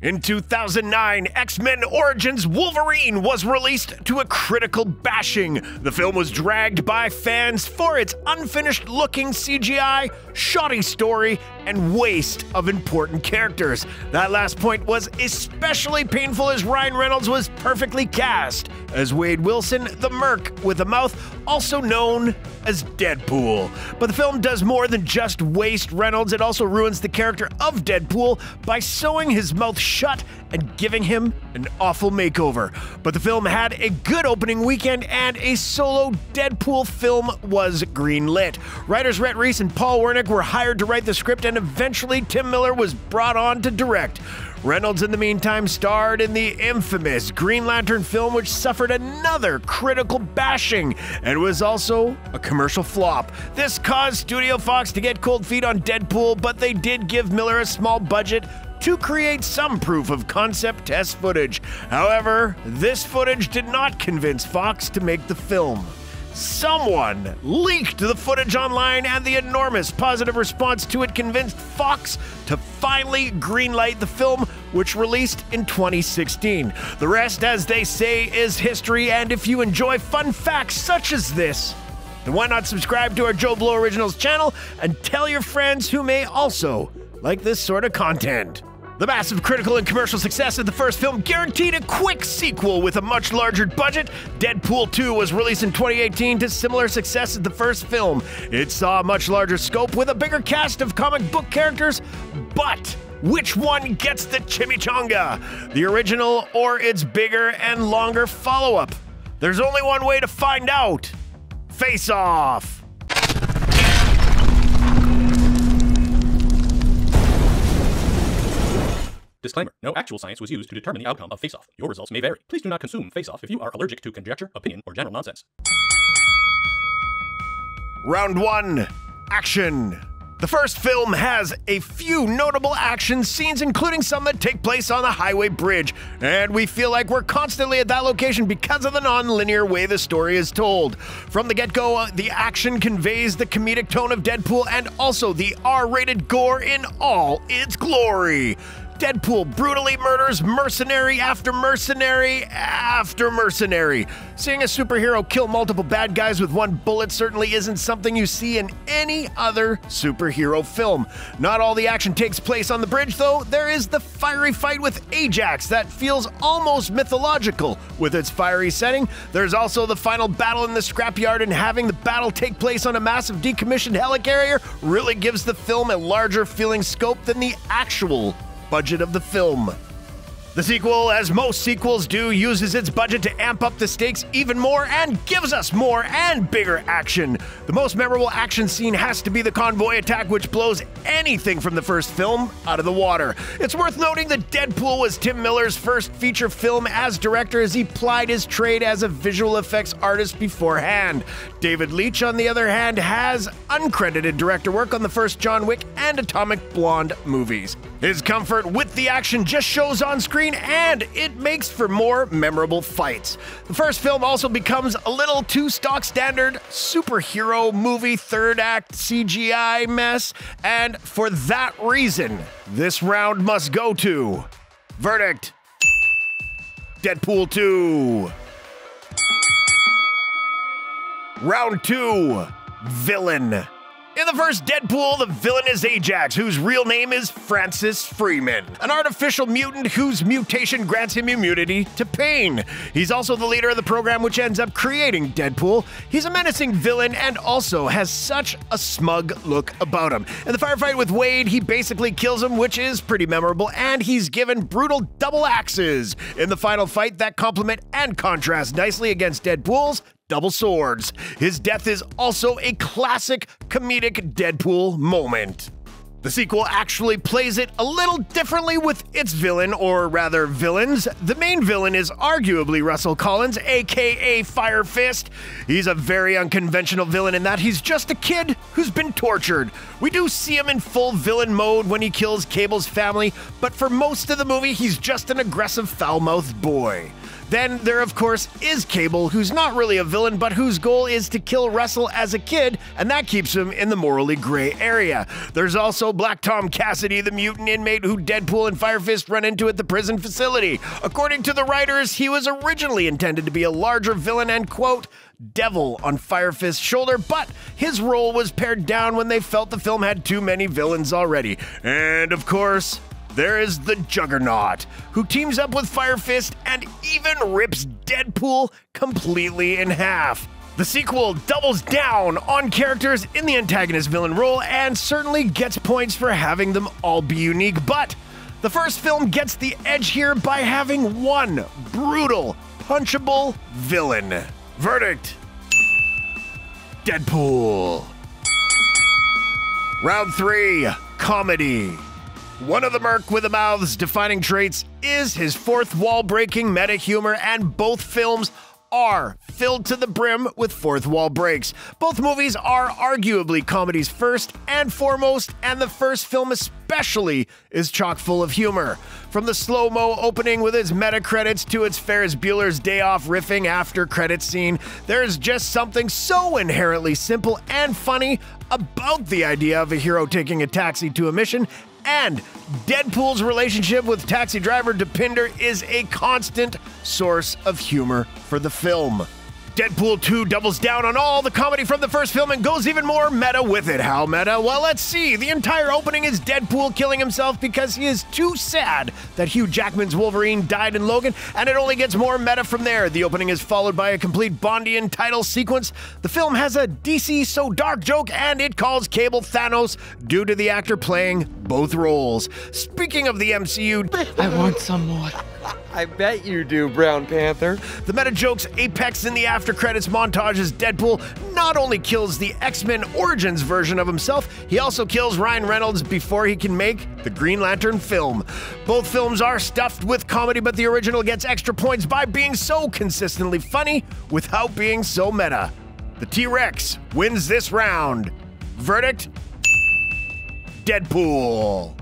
In 2009, X-Men Origins Wolverine was released to a critical bashing. The film was dragged by fans for its unfinished-looking CGI, shoddy story, and waste of important characters. That last point was especially painful as Ryan Reynolds was perfectly cast as Wade Wilson, the Merc with a mouth, also known as Deadpool. But the film does more than just waste Reynolds, it also ruins the character of Deadpool by sewing his mouth shut and giving him an awful makeover. But the film had a good opening weekend and a solo Deadpool film was greenlit. Writers Rhett, Reese, and Paul Wernick were hired to write the script, and eventually Tim Miller was brought on to direct. Reynolds, in the meantime, starred in the infamous Green Lantern film, which suffered another critical bashing and was also a commercial flop. This caused Studio Fox to get cold feet on Deadpool, but they did give Miller a small budget to create some proof of concept test footage. However, this footage did not convince Fox to make the film. Someone leaked the footage online, and the enormous positive response to it convinced Fox to finally greenlight the film, which released in 2016. The rest, as they say, is history, and if you enjoy fun facts such as this, then why not subscribe to our JoBlo Originals channel and tell your friends who may also like this sort of content. The massive critical and commercial success of the first film guaranteed a quick sequel with a much larger budget. Deadpool 2 was released in 2018 to similar success as the first film. It saw a much larger scope with a bigger cast of comic book characters, but which one gets the chimichanga? The original or its bigger and longer follow-up? There's only one way to find out. Face Off! Disclaimer: no actual science was used to determine the outcome of Face Off. Your results may vary. Please do not consume Face Off if you are allergic to conjecture, opinion, or general nonsense. Round 1. Action. The first film has a few notable action scenes, including some that take place on a highway bridge, and we feel like we're constantly at that location because of the non-linear way the story is told. From the get-go, the action conveys the comedic tone of Deadpool and also the R-rated gore in all its glory. Deadpool brutally murders mercenary after mercenary after mercenary. Seeing a superhero kill multiple bad guys with one bullet certainly isn't something you see in any other superhero film. Not all the action takes place on the bridge, though. There is the fiery fight with Ajax that feels almost mythological with its fiery setting. There's also the final battle in the scrapyard, and having the battle take place on a massive decommissioned helicarrier really gives the film a larger feeling scope than the actual budget of the film. The sequel, as most sequels do, uses its budget to amp up the stakes even more and gives us more and bigger action. The most memorable action scene has to be the convoy attack, which blows anything from the first film out of the water. It's worth noting that Deadpool was Tim Miller's first feature film as director, as he plied his trade as a visual effects artist beforehand. David Leitch, on the other hand, has uncredited director work on the first John Wick and Atomic Blonde movies. His comfort with the action just shows on screen, and it makes for more memorable fights. The first film also becomes a little too stock standard superhero movie third act CGI mess, and for that reason, this round must go to Verdict: Deadpool 2. Round 2, Villain. In the first Deadpool, the villain is Ajax, whose real name is Francis Freeman, an artificial mutant whose mutation grants him immunity to pain. He's also the leader of the program which ends up creating Deadpool. He's a menacing villain and also has such a smug look about him. In the firefight with Wade, he basically kills him, which is pretty memorable, and he's given brutal double axes in the final fight that complement and contrast nicely against Deadpool's double swords. His death is also a classic comedic Deadpool moment. The sequel actually plays it a little differently with its villain, or rather villains. The main villain is arguably Russell Collins, aka Fire Fist. He's a very unconventional villain in that he's just a kid who's been tortured. We do see him in full villain mode when he kills Cable's family, but for most of the movie, he's just an aggressive, foul-mouthed boy. Then there, of course, is Cable, who's not really a villain, but whose goal is to kill Russell as a kid, and that keeps him in the morally gray area. There's also Black Tom Cassidy, the mutant inmate who Deadpool and Fire Fist run into at the prison facility. According to the writers, he was originally intended to be a larger villain and, quote, devil on Fire Fist's shoulder, but his role was pared down when they felt the film had too many villains already. And, of course, there is the Juggernaut, who teams up with Fire Fist and even rips Deadpool completely in half. The sequel doubles down on characters in the antagonist villain role and certainly gets points for having them all be unique, but the first film gets the edge here by having one brutal, punchable villain. Verdict: Deadpool. Round 3, comedy. One of the Merc with a mouth's defining traits is his fourth wall-breaking meta humor, and both films are filled to the brim with fourth wall breaks. Both movies are arguably comedies first and foremost, and the first film especially is chock full of humor. From the slow-mo opening with its meta credits to its Ferris Bueller's Day Off riffing after credits scene, there's just something so inherently simple and funny about the idea of a hero taking a taxi to a mission, and Deadpool's relationship with taxi driver Depinder is a constant source of humor for the film. Deadpool 2 doubles down on all the comedy from the first film and goes even more meta with it. How meta? Well, let's see. The entire opening is Deadpool killing himself because he is too sad that Hugh Jackman's Wolverine died in Logan, and it only gets more meta from there. The opening is followed by a complete Bondian title sequence. The film has a DC So Dark joke, and it calls Cable Thanos due to the actor playing both roles. Speaking of the MCU, I want some more. I bet you do, Brown Panther. The meta joke's apex in the after credits montage is Deadpool not only kills the X-Men Origins version of himself, he also kills Ryan Reynolds before he can make the Green Lantern film. Both films are stuffed with comedy, but the original gets extra points by being so consistently funny without being so meta. The T-Rex wins this round. Verdict: Deadpool.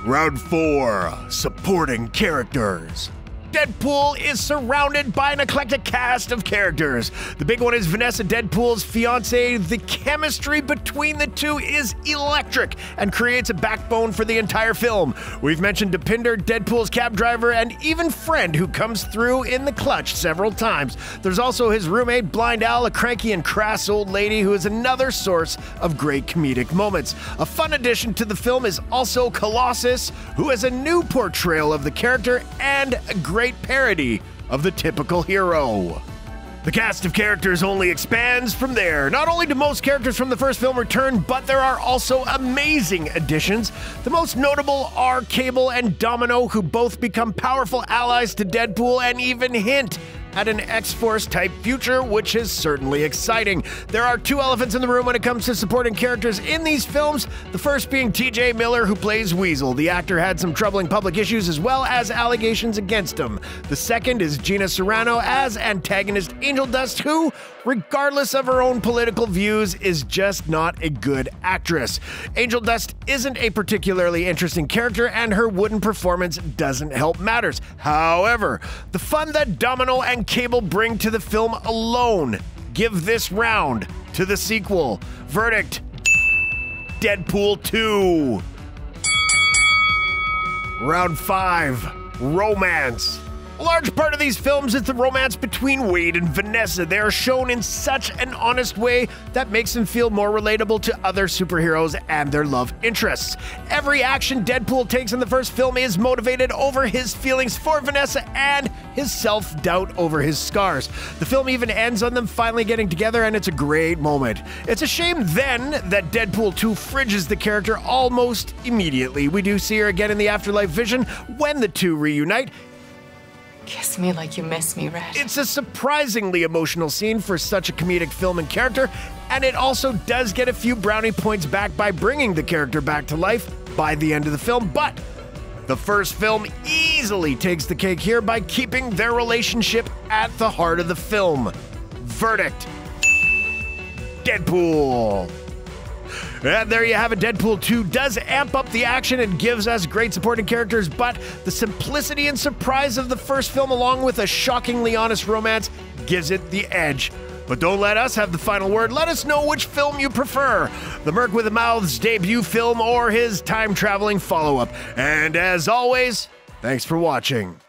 Round 4, supporting characters. Deadpool is surrounded by an eclectic cast of characters. The big one is Vanessa, Deadpool's fiancée. The chemistry between the two is electric and creates a backbone for the entire film. We've mentioned Depinder, Deadpool's cab driver, and even Friend, who comes through in the clutch several times. There's also his roommate, Blind Al, a cranky and crass old lady who is another source of great comedic moments. A fun addition to the film is also Colossus, who has a new portrayal of the character and a great parody of the typical hero. The cast of characters only expands from there. Not only do most characters from the first film return, but there are also amazing additions. The most notable are Cable and Domino, who both become powerful allies to Deadpool and even hint at an X-Force type future, which is certainly exciting. There are two elephants in the room when it comes to supporting characters in these films, the first being TJ Miller, who plays Weasel. The actor had some troubling public issues as well as allegations against him. The second is Gina Carano as antagonist Angel Dust, who, regardless of her own political views, is just not a good actress. Angel Dust isn't a particularly interesting character, and her wooden performance doesn't help matters. However, the fun that Domino and Cable bring to the film alone give this round to the sequel. Verdict: Deadpool 2. Round 5, romance. A large part of these films is the romance between Wade and Vanessa. They are shown in such an honest way that makes them feel more relatable to other superheroes and their love interests. Every action Deadpool takes in the first film is motivated over his feelings for Vanessa and his self-doubt over his scars. The film even ends on them finally getting together, and it's a great moment. It's a shame then that Deadpool 2 fridges the character almost immediately. We do see her again in the afterlife vision when the two reunite. Kiss me like you miss me, Rhett. It's a surprisingly emotional scene for such a comedic film and character, and it also does get a few brownie points back by bringing the character back to life by the end of the film, but the first film easily takes the cake here by keeping their relationship at the heart of the film. Verdict: Deadpool. And there you have it. Deadpool 2 does amp up the action and gives us great supporting characters, but the simplicity and surprise of the first film, along with a shockingly honest romance, gives it the edge. But don't let us have the final word. Let us know which film you prefer, the Merc with a Mouth's debut film or his time-traveling follow-up. And as always, thanks for watching.